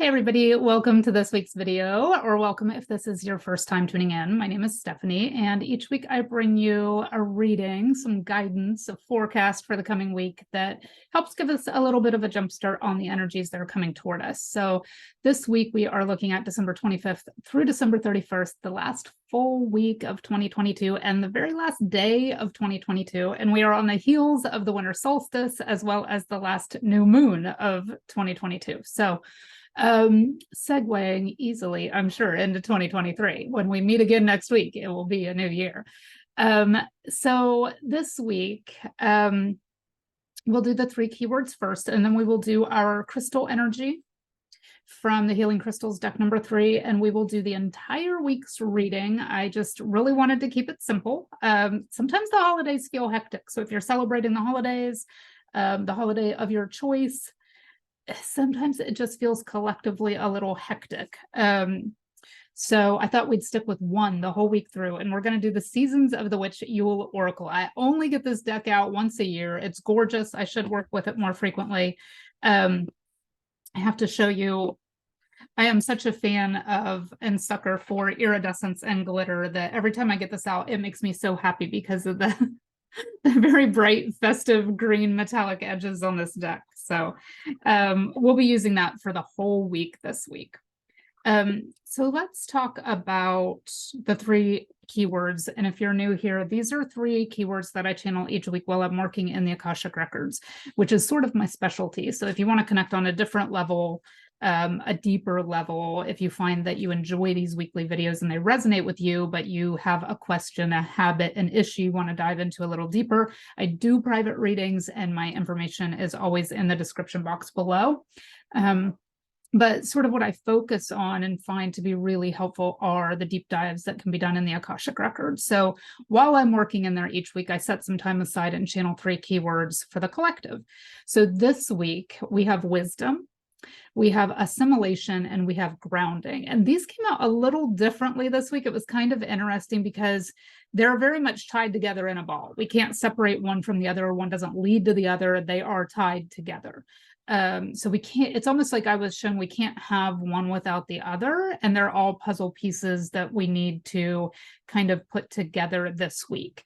Hey everybody, welcome to this week's video, or welcome if this is your first time tuning in. My name is Stephanie, and each week I bring you a reading, some guidance, a forecast for the coming week that helps give us a little bit of a jump start on the energies that are coming toward us. So this week we are looking at December 25th through December 31st, the last full week of 2022 and the very last day of 2022. And we are on the heels of the winter solstice as well as the last new moon of 2022. So segueing easily, I'm sure, into 2023. When we meet again next week, it will be a new year. So this week, we'll do the 3 keywords first, and then we will do our crystal energy from the Healing Crystals deck number 3, and we will do the entire week's reading. I just really wanted to keep it simple. Sometimes the holidays feel hectic, so if you're celebrating the holidays, the holiday of your choice, sometimes it just feels collectively a little hectic. So I thought we'd stick with one the whole week through, and we're going to do the Seasons of the Witch Yule Oracle. I only get this deck out once a year. It's gorgeous. I should work with it more frequently. I have to show you, I am such a fan of and sucker for iridescence and glitter that every time I get this out, it makes me so happy because of the very bright, festive green metallic edges on this deck. So we'll be using that for the whole week this week. So let's talk about the 3 keywords. And if you're new here, these are 3 keywords that I channel each week while I'm working in the Akashic Records, which is sort of my specialty. So if you want to connect on a different level, a deeper level, if you find that you enjoy these weekly videos and they resonate with you, but you have a question, a habit, an issue you want to dive into a little deeper, I do private readings and my information is always in the description box below. But sort of what I focus on and find to be really helpful are the deep dives that can be done in the Akashic Records. So while I'm working in there each week, I set some time aside and channel 3 keywords for the collective. So this week we have wisdom, we have assimilation, and we have grounding. And these came out a little differently this week. It was kind of interesting because they're very much tied together in a ball. We can't separate one from the other. One doesn't lead to the other. They are tied together. So we can't, it's almost like I was shown we can't have one without the other. And they're all puzzle pieces that we need to kind of put together this week.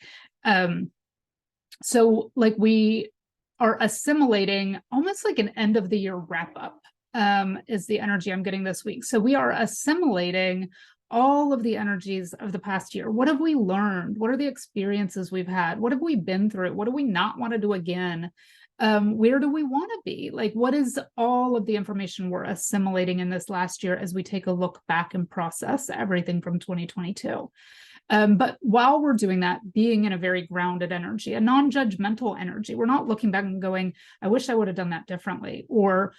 So like we are assimilating almost like an end of the year wrap up. Is the energy I'm getting this week. So we are assimilating all of the energies of the past year. What have we learned? What are the experiences we've had? What have we been through? What do we not want to do again? Where do we want to be? Like, what is all of the information we're assimilating in this last year as we take a look back and process everything from 2022? But while we're doing that, being in a very grounded energy, a non-judgmental energy, we're not looking back and going, I wish I would have done that differently, or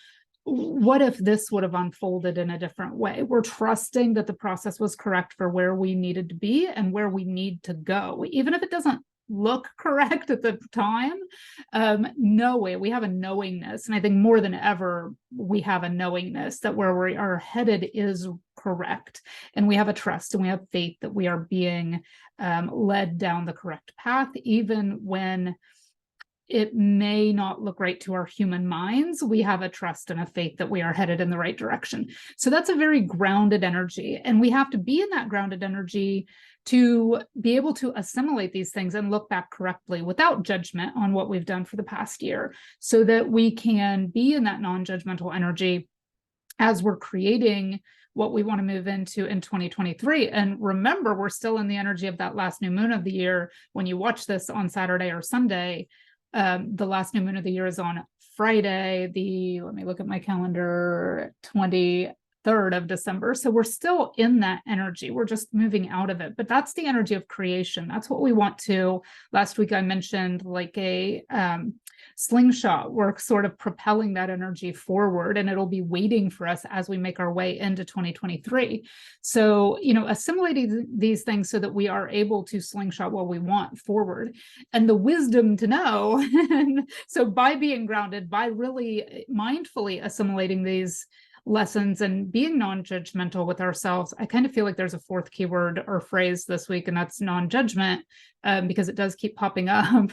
what if this would have unfolded in a different way? We're trusting that the process was correct for where we needed to be and where we need to go, even if it doesn't look correct at the time. We have a knowingness, and I think more than ever we have a knowingness that where we are headed is correct, and we have a trust and we have faith that we are being led down the correct path, even when it may not look right to our human minds. We have a trust and a faith that we are headed in the right direction. So that's a very grounded energy. And we have to be in that grounded energy to be able to assimilate these things and look back correctly without judgment on what we've done for the past year, so that we can be in that non-judgmental energy as we're creating what we want to move into in 2023. And remember, we're still in the energy of that last new moon of the year. When you watch this on Saturday or Sunday, the last new moon of the year is on Friday, let me look at my calendar, 23rd of December. So we're still in that energy. We're just moving out of it. But that's the energy of creation. That's what we want to. Last week I mentioned like a slingshot. We're sort of propelling that energy forward, and it'll be waiting for us as we make our way into 2023. So, assimilating these things so that we are able to slingshot what we want forward, and the wisdom to know. And so by being grounded, by really mindfully assimilating these lessons and being non-judgmental with ourselves, I kind of feel like there's a 4th keyword or phrase this week, and that's non-judgment, because it does keep popping up.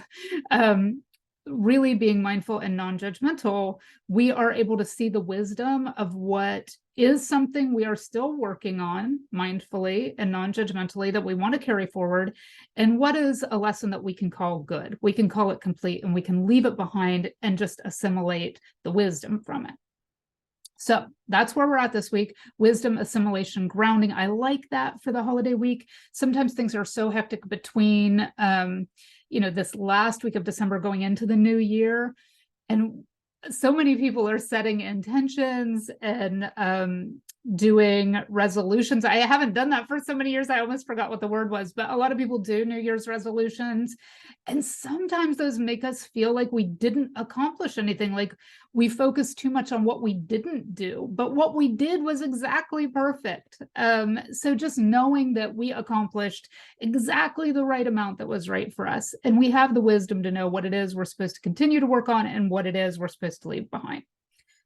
really being mindful and non-judgmental, we are able to see the wisdom of what is something we are still working on mindfully and non-judgmentally that we want to carry forward, and what is a lesson that we can call good. We can call it complete, and we can leave it behind and just assimilate the wisdom from it. So that's where we're at this week. Wisdom, assimilation, grounding. I like that for the holiday week. Sometimes things are so hectic between, this last week of December going into the new year. And so many people are setting intentions and doing resolutions. I haven't done that for so many years. I almost forgot what the word was, but a lot of people do New Year's resolutions. And sometimes those make us feel like we didn't accomplish anything, like we focus too much on what we didn't do, but what we did was exactly perfect. So just knowing that we accomplished exactly the right amount that was right for us, and we have the wisdom to know what it is we're supposed to continue to work on and what it is we're supposed to leave behind.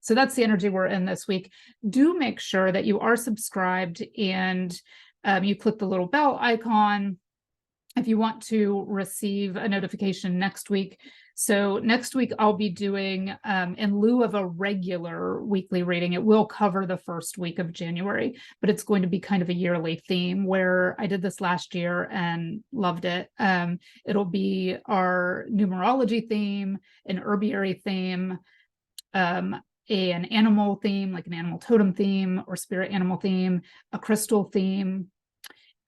So that's the energy we're in this week. Do make sure that you are subscribed and you click the little bell icon if you want to receive a notification next week. So next week I'll be doing, in lieu of a regular weekly reading, it will cover the first week of January, but it's going to be kind of a yearly theme, where I did this last year and loved it. It'll be our numerology theme, an herbiary theme, an animal theme, like an animal totem theme or spirit animal theme, a crystal theme,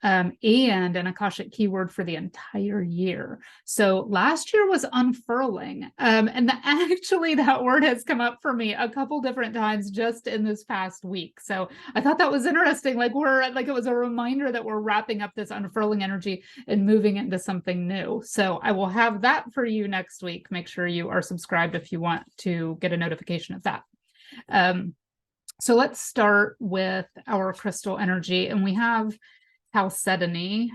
and an Akashic keyword for the entire year. So last year was unfurling. And actually that word has come up for me a couple different times just in this past week. So I thought that was interesting. Like it was a reminder that we're wrapping up this unfurling energy and moving into something new. So I will have that for you next week. Make sure you are subscribed if you want to get a notification of that. So let's start with our crystal energy, and we have chalcedony.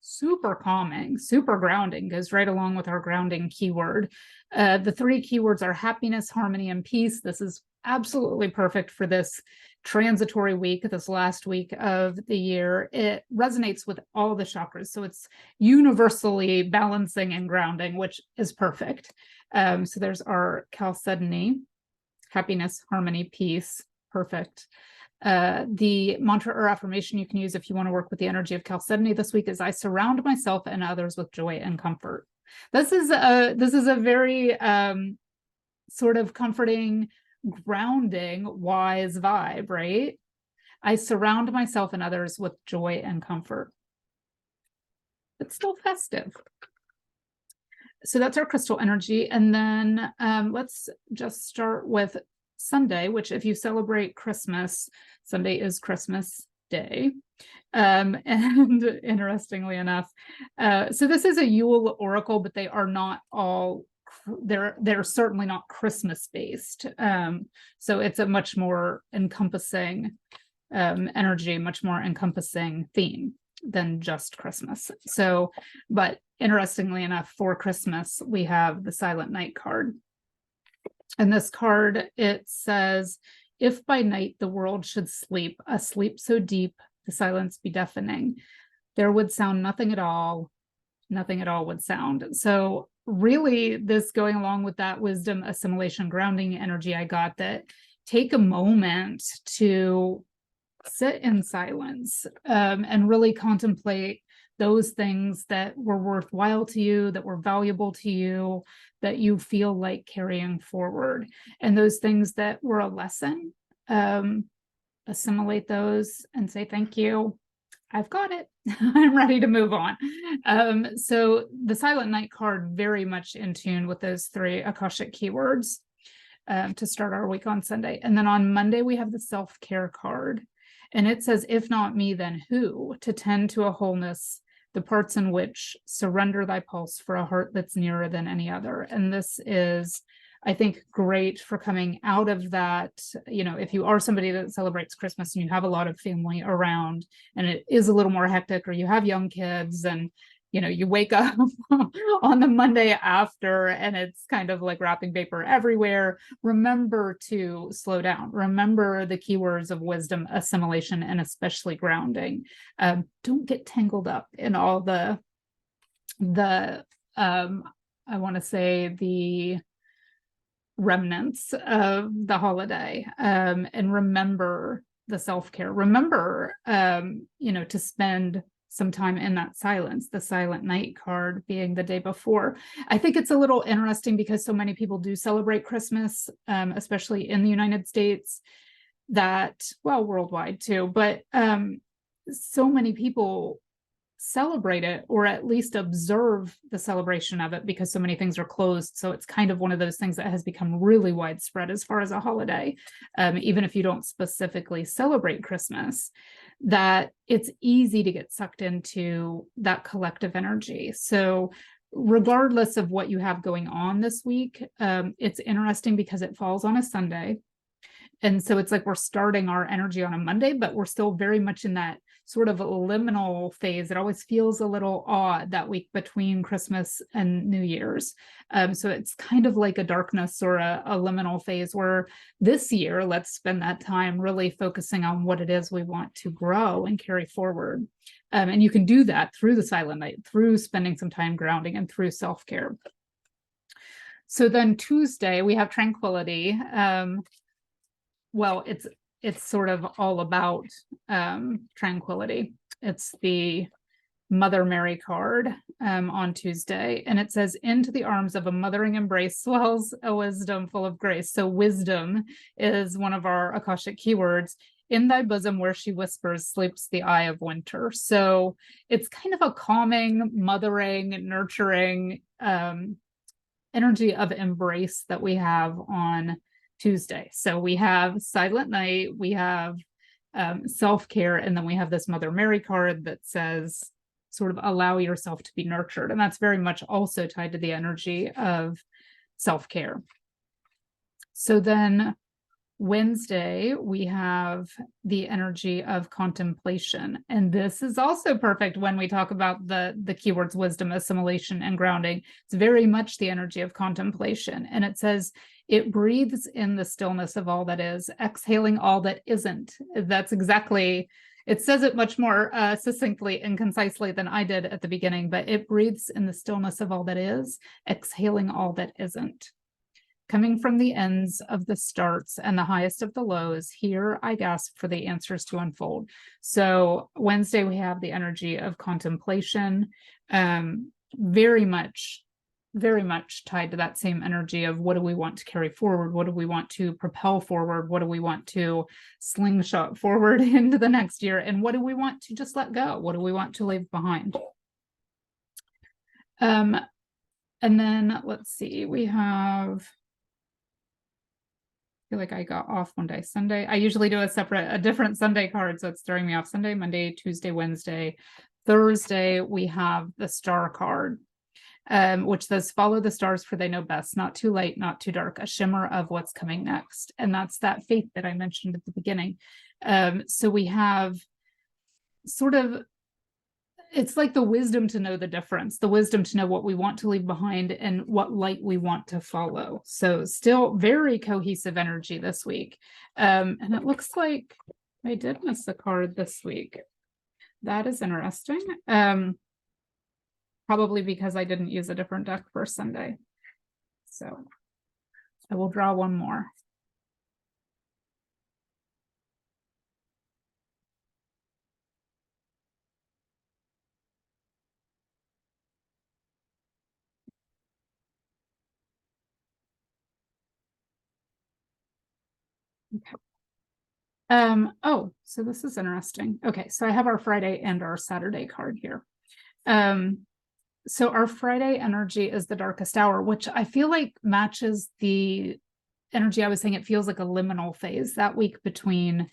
Super calming, super grounding, goes right along with our grounding keyword. The three keywords are happiness, harmony, and peace. This is absolutely perfect for this transitory week, this last week of the year. It resonates with all the chakras, so it's universally balancing and grounding, which is perfect. So there's our chalcedony, happiness, harmony, peace, perfect. The mantra or affirmation you can use if you want to work with the energy of chalcedony this week is, I surround myself and others with joy and comfort. This is a very sort of comforting, grounding, wise vibe, right? I surround myself and others with joy and comfort. It's still festive. So that's our crystal energy. And then let's just start with Sunday, which, if you celebrate Christmas, Sunday is Christmas Day. And interestingly enough, so this is a Yule Oracle, but they are not all, they're certainly not Christmas based. So it's a much more encompassing energy, much more encompassing theme than just Christmas. So, but interestingly enough, for Christmas, we have the Silent Night card. And this card, it says, if by night the world should sleep, a sleep so deep the silence be deafening, there would sound nothing at all would sound. So really, this going along with that wisdom, assimilation, grounding energy I got, that take a moment to sit in silence and really contemplate those things that were worthwhile to you, that were valuable to you, that you feel like carrying forward. And those things that were a lesson, assimilate those and say, thank you, I've got it. I'm ready to move on. So the Silent Night card, very much in tune with those three Akashic keywords to start our week on Sunday. And then on Monday, we have the self-care card. And it says, if not me, then who? To tend to a wholeness, the parts in which surrender thy pulse for a heart that's nearer than any other. And this is, I think, great for coming out of that. You know, if you are somebody that celebrates Christmas and you have a lot of family around and it is a little more hectic, or you have young kids and, you know, you wake up on the Monday after and it's kind of like wrapping paper everywhere, remember to slow down. Remember the keywords of wisdom, assimilation, and especially grounding. Don't get tangled up in all the I want to say, the remnants of the holiday, and remember the self-care. Remember, to spend some time in that silence, the silent night card being the day before. I think it's a little interesting because so many people do celebrate Christmas, especially in the United States, that, well, worldwide too, but so many people celebrate it, or at least observe the celebration of it, because so many things are closed. So it's kind of one of those things that has become really widespread as far as a holiday, even if you don't specifically celebrate Christmas, that it's easy to get sucked into that collective energy. So regardless of what you have going on this week, it's interesting because it falls on a Sunday. And so it's like we're starting our energy on a Monday, but we're still very much in that sort of a liminal phase. It always feels a little odd that week between Christmas and New Year's. So it's kind of like a darkness or a liminal phase, where this year, let's spend that time really focusing on what it is we want to grow and carry forward. And you can do that through the silent night, through spending some time grounding, and through self-care. So then Tuesday, we have tranquility. Well, it's sort of all about tranquility. It's the Mother Mary card on Tuesday, and it says, "Into the arms of a mothering embrace swells a wisdom full of grace." So wisdom is one of our Akashic keywords. "In thy bosom where she whispers sleeps the eye of winter." So it's kind of a calming, mothering, nurturing energy of embrace that we have on Tuesday. So we have silent night, we have self-care, and then we have this Mother Mary card that says sort of allow yourself to be nurtured. And that's very much also tied to the energy of self-care. So then Wednesday, we have the energy of contemplation. And this is also perfect when we talk about the keywords wisdom, assimilation, and grounding. It's very much the energy of contemplation. And it says, "It breathes in the stillness of all that is, exhaling all that isn't." That's exactly, it says it much more succinctly and concisely than I did at the beginning, but it breathes in the stillness of all that is, exhaling all that isn't. "Coming from the ends of the starts and the highest of the lows, here I gasp for the answers to unfold." So Wednesday, we have the energy of contemplation, very much tied to that same energy of what do we want to carry forward? What do we want to propel forward? What do we want to slingshot forward into the next year? And what do we want to just let go? What do we want to leave behind? And then let's see, we have, feel like I got off one day. Sunday, I usually do a different Sunday card, so it's throwing me off. Sunday, Monday, Tuesday, Wednesday. Thursday, we have the star card, which says, "Follow the stars for they know best, not too light, not too dark, a shimmer of what's coming next." And that's that faith that I mentioned at the beginning. So we have sort of, it's like the wisdom to know the difference, the wisdom to know what we want to leave behind and what light we want to follow. So still very cohesive energy this week. And it looks like I did miss a card this week. That is interesting. Probably because I didn't use a different deck for Sunday. So I will draw one more. Okay. Oh, so this is interesting. Okay, so I have our Friday and our Saturday card here. So our Friday energy is the darkest hour, which I feel like matches the energy I was saying. It feels like a liminal phase that week between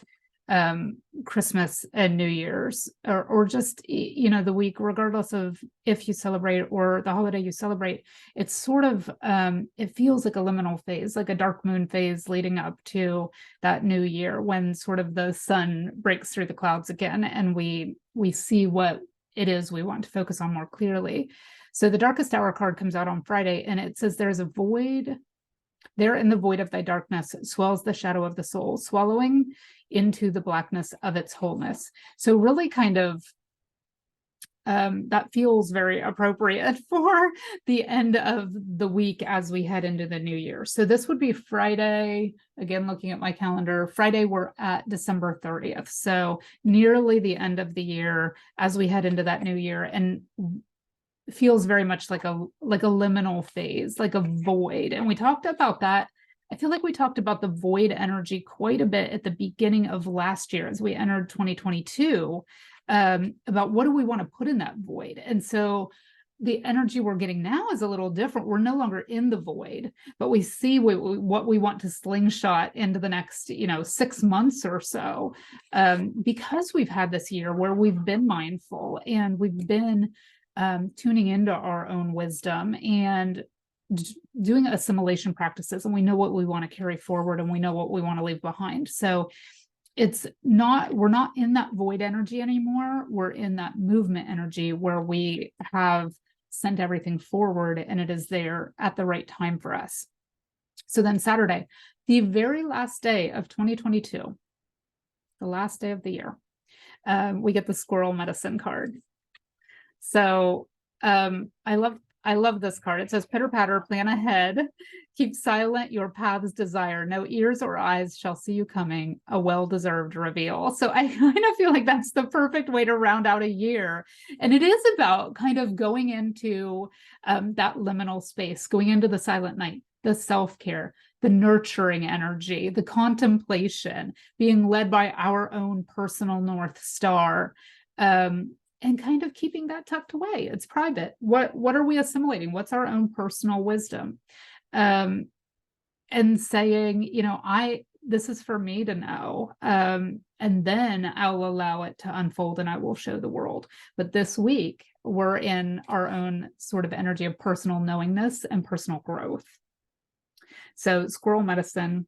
Christmas and New Year's, or just, the week, regardless of if you celebrate or the holiday you celebrate. It's sort of, it feels like a liminal phase, like a dark moon phase leading up to that new year, when sort of the sun breaks through the clouds again and we see what it is we want to focus on more clearly. So the darkest hour card comes out on Friday, and it says, "There's a void. There in the void of thy darkness swells the shadow of the soul, swallowing into the blackness of its wholeness." So really kind of that feels very appropriate for the end of the week as we head into the new year. So this would be Friday. Again, looking at my calendar, Friday, we're at December 30th. So nearly the end of the year as we head into that new year, and feels very much like a liminal phase, like a void. And we talked about that. I feel like we talked about the void energy quite a bit at the beginning of last year as we entered 2022, about what do we want to put in that void. And so the energy we're getting now is a little different. We're no longer in the void, but we see what we want to slingshot into the next, 6 months or so, because we've had this year where we've been mindful and we've been tuning into our own wisdom and doing assimilation practices, and we know what we want to carry forward and we know what we want to leave behind. So we're not in that void energy anymore. We're in that movement energy where we have sent everything forward and it is there at the right time for us. So then Saturday, the very last day of 2022, the last day of the year, we get the squirrel medicine card. So I love this card. It says, pitter patter, plan ahead, keep silent your path's desire. No ears or eyes shall see you coming, a well-deserved reveal. So I kind of feel like that's the perfect way to round out a year. And it is about kind of going into that liminal space, going into the silent night, the self-care, the nurturing energy, the contemplation, being led by our own personal North Star. And kind of keeping that tucked away. It's private. What are we assimilating? What's our own personal wisdom? And saying, this is for me to know. And then I'll allow it to unfold and I will show the world. But this week, we're in our own sort of energy of personal knowingness and personal growth. So squirrel medicine,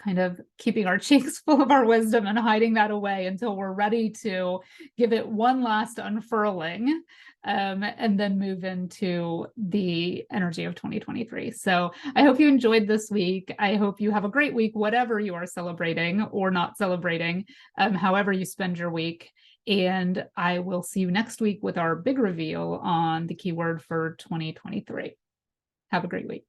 kind of keeping our cheeks full of our wisdom and hiding that away until we're ready to give it one last unfurling, and then move into the energy of 2023. So I hope you enjoyed this week. I hope you have a great week, whatever you are celebrating or not celebrating, however you spend your week. And I will see you next week with our big reveal on the keyword for 2023. Have a great week.